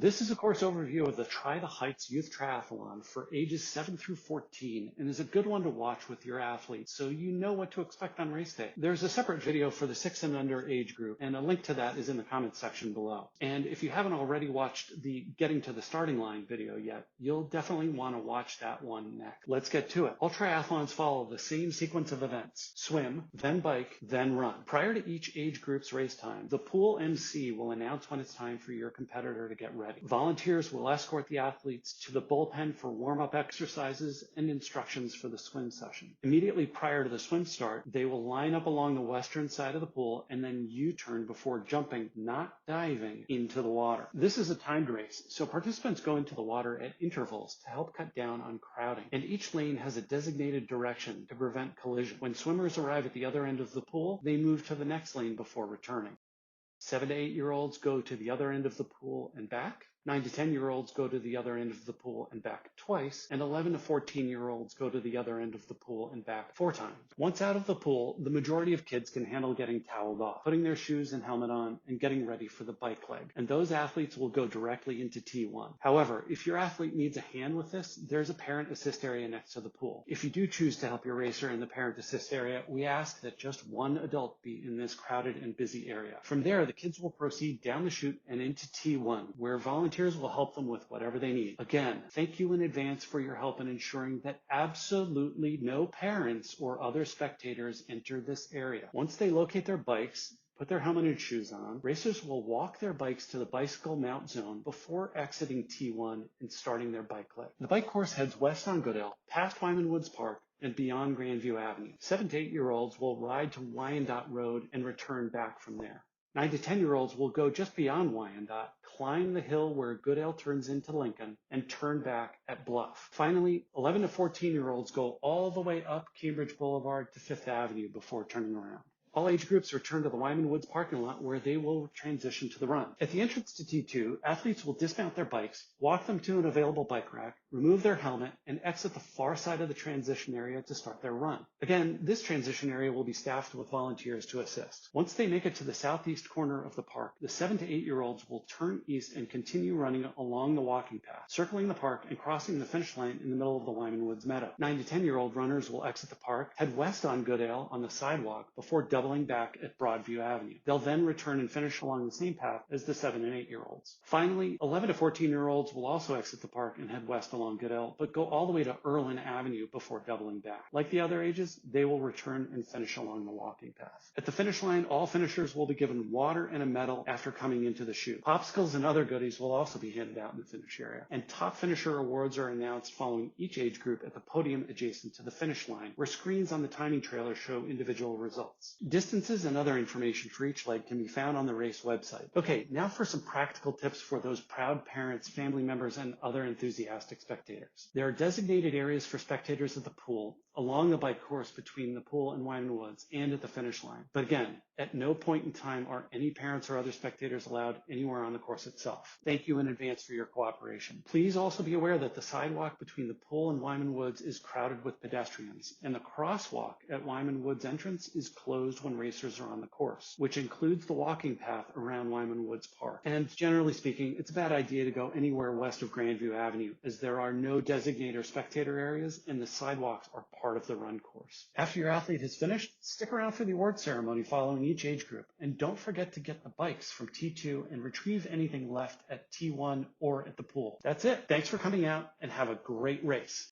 This is a course overview of the Try the Heights Youth Triathlon for ages 7 through 14 and is a good one to watch with your athletes so you know what to expect on race day. There's a separate video for the 6 and under age group, and a link to that is in the comments section below. And if you haven't already watched the Getting to the Starting Line video yet, you'll definitely want to watch that one next. Let's get to it. All triathlons follow the same sequence of events: swim, then bike, then run. Prior to each age group's race time, the pool MC will announce when it's time for your competitor to get ready. Volunteers will escort the athletes to the bullpen for warm-up exercises and instructions for the swim session. Immediately prior to the swim start, they will line up along the western side of the pool and then U-turn before jumping, not diving, into the water. This is a timed race, so participants go into the water at intervals to help cut down on crowding, and each lane has a designated direction to prevent collision. When swimmers arrive at the other end of the pool, they move to the next lane before returning. 7 to 8-year-olds go to the other end of the pool and back. 9 to 10-year-olds go to the other end of the pool and back twice, and 11 to 14-year-olds go to the other end of the pool and back 4 times. Once out of the pool, the majority of kids can handle getting toweled off, putting their shoes and helmet on, and getting ready for the bike leg. And those athletes will go directly into T1. However, if your athlete needs a hand with this, there's a parent assist area next to the pool. If you do choose to help your racer in the parent assist area, we ask that just one adult be in this crowded and busy area. From there, the kids will proceed down the chute and into T1, where volunteers will help them with whatever they need. Again, thank you in advance for your help in ensuring that absolutely no parents or other spectators enter this area. Once they locate their bikes, put their helmet and shoes on, racers will walk their bikes to the bicycle mount zone before exiting T1 and starting their bike leg. The bike course heads west on Goodale, past Wyman Woods Park, and beyond Grandview Avenue. 7 to 8-year-olds will ride to Wyandotte Road and return back from there. 9 to 10-year-olds will go just beyond Wyandotte, climb the hill where Goodale turns into Lincoln, and turn back at Bluff. Finally, 11 to 14-year-olds go all the way up Cambridge Boulevard to 5th Avenue before turning around. All age groups return to the Wyman Woods parking lot where they will transition to the run. At the entrance to T2, athletes will dismount their bikes, walk them to an available bike rack, remove their helmet, and exit the far side of the transition area to start their run. Again, this transition area will be staffed with volunteers to assist. Once they make it to the southeast corner of the park, the 7 to 8-year-olds will turn east and continue running along the walking path, circling the park and crossing the finish line in the middle of the Wyman Woods meadow. 9 to 10-year-old runners will exit the park, head west on Goodale on the sidewalk before doubling back at Broadview Avenue. They'll then return and finish along the same path as the 7 and 8-year-olds. Finally, 11 to 14-year-olds will also exit the park and head west along Goodale, but go all the way to Erlin Avenue before doubling back. Like the other ages, they will return and finish along the walking path. At the finish line, all finishers will be given water and a medal after coming into the chute. Popsicles and other goodies will also be handed out in the finish area. And top finisher awards are announced following each age group at the podium adjacent to the finish line, where screens on the timing trailer show individual results. Distances and other information for each leg can be found on the race website. Okay, now for some practical tips for those proud parents, family members, and other enthusiastic spectators. There are designated areas for spectators at the pool, along the bike course between the pool and Wyman Woods, and at the finish line. But again, at no point in time are any parents or other spectators allowed anywhere on the course itself. Thank you in advance for your cooperation. Please also be aware that the sidewalk between the pool and Wyman Woods is crowded with pedestrians, and the crosswalk at Wyman Woods entrance is closed when racers are on the course, which includes the walking path around Wyman Woods Park. And generally speaking, it's a bad idea to go anywhere west of Grandview Avenue, as there are no designated or spectator areas, and the sidewalks are part of the run course. After your athlete has finished, stick around for the award ceremony following each age group, and don't forget to get the bikes from T2 and retrieve anything left at T1 or at the pool. That's it. Thanks for coming out, and have a great race.